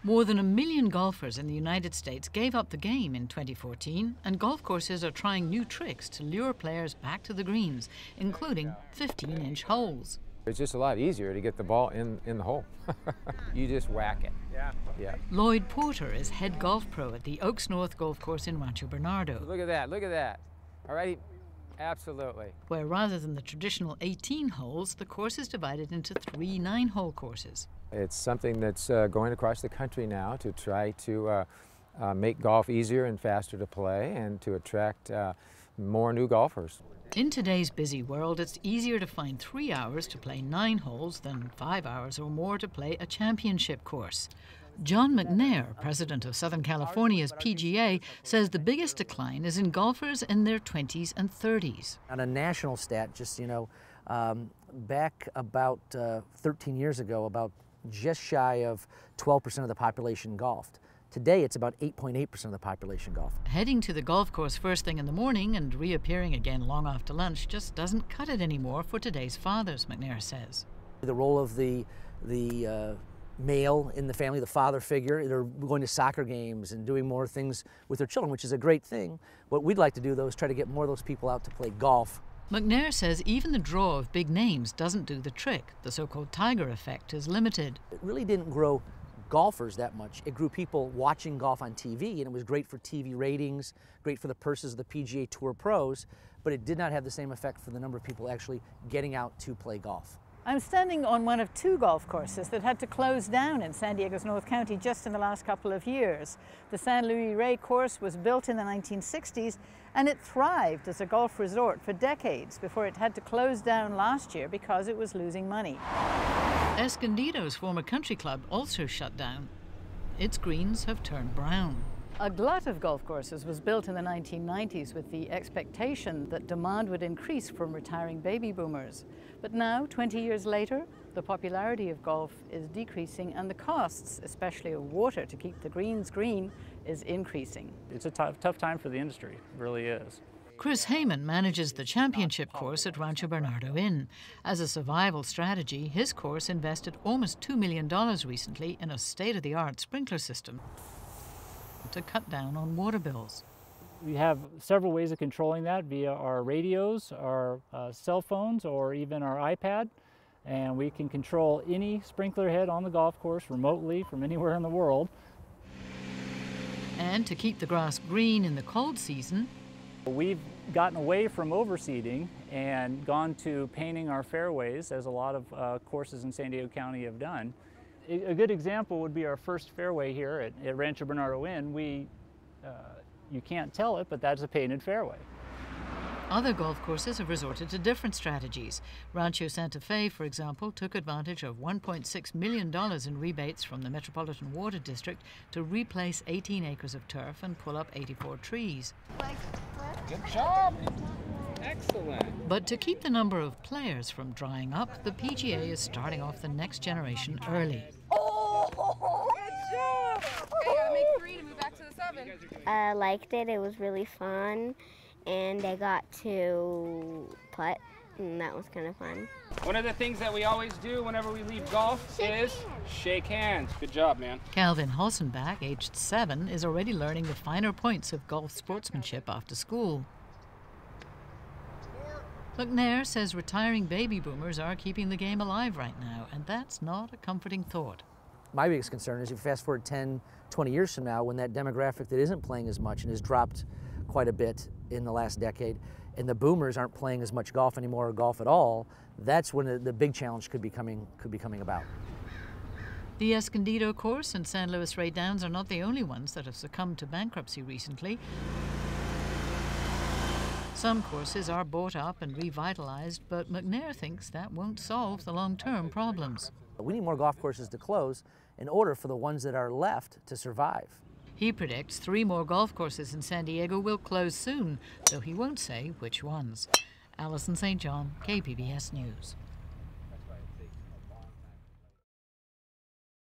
More than 1 million golfers in the United States gave up the game in 2014, and golf courses are trying new tricks to lure players back to the greens, including 15-inch holes. It's just a lot easier to get the ball in the hole. You just whack it. Yeah. Lloyd Porter is head golf pro at the Oaks North Golf Course in Rancho Bernardo. Look at that, look at that. All righty, absolutely. Where rather than the traditional 18 holes, the course is divided into 3 9-hole courses. It's something that's going across the country now to try to make golf easier and faster to play and to attract more new golfers. In today's busy world, it's easier to find 3 hours to play 9 holes than 5 hours or more to play a championship course. John McNair, president of Southern California's PGA, says the biggest decline is in golfers in their 20s and 30s. On a national stat, back about 13 years ago, about just shy of 12% of the population golfed. Today, it's about 8.8% of the population golf. Heading to the golf course first thing in the morning and reappearing again long after lunch just doesn't cut it anymore for today's fathers, McNair says. The role of the male in the family, the father figure, they're going to soccer games and doing more things with their children, which is a great thing. What we'd like to do, though, is try to get more of those people out to play golf. McNair says even the draw of big names doesn't do the trick. The so-called Tiger effect is limited. It really didn't grow golfers that much. It grew people watching golf on TV, and it was great for TV ratings, great for the purses of the PGA Tour pros, but it did not have the same effect for the number of people actually getting out to play golf. I'm standing on one of 2 golf courses that had to close down in San Diego's North County just in the last couple of years. The San Luis Rey course was built in the 1960s, and it thrived as a golf resort for decades before it had to close down last year because it was losing money. Escondido's former country club also shut down. Its greens have turned brown. A glut of golf courses was built in the 1990s with the expectation that demand would increase from retiring baby boomers. But now, 20 years later, the popularity of golf is decreasing and the costs, especially of water to keep the greens green, is increasing. It's a tough time for the industry, it really is. Chris Heyman manages the championship course at Rancho Bernardo Inn. As a survival strategy, his course invested almost $2 million recently in a state-of-the-art sprinkler system to cut down on water bills. We have several ways of controlling that via our radios, our cell phones, or even our iPad. And we can control any sprinkler head on the golf course remotely from anywhere in the world. And to keep the grass green in the cold season, we've gotten away from overseeding and gone to painting our fairways, as a lot of courses in San Diego County have done. A good example would be our first fairway here at Rancho Bernardo Inn. You can't tell it, but that's a painted fairway. Other golf courses have resorted to different strategies. Rancho Santa Fe, for example, took advantage of $1.6 million in rebates from the Metropolitan Water District to replace 18 acres of turf and pull up 84 trees. Good job! Excellent! But to keep the number of players from drying up, the PGA is starting off the next generation early. Oh, good job! Okay, gotta make 3 to move back to the 7. I liked it. It was really fun. And I got to putt, and that was kind of fun. One of the things that we always do whenever we leave golf is shake hands. Good job, man. Calvin Holzenbach, aged 7, is already learning the finer points of golf sportsmanship after school. McNair says retiring baby boomers are keeping the game alive right now, and that's not a comforting thought. My biggest concern is if you fast forward 10, 20 years from now, when that demographic that isn't playing as much and has dropped quite a bit in the last decade, and the boomers aren't playing as much golf anymore or golf at all, that's when the big challenge could be coming about. The Escondido course and San Luis Rey Downs are not the only ones that have succumbed to bankruptcy recently. Some courses are bought up and revitalized, but McNair thinks that won't solve the long-term problems. We need more golf courses to close in order for the ones that are left to survive. He predicts 3 more golf courses in San Diego will close soon, though he won't say which ones. Alison St John, KPBS News.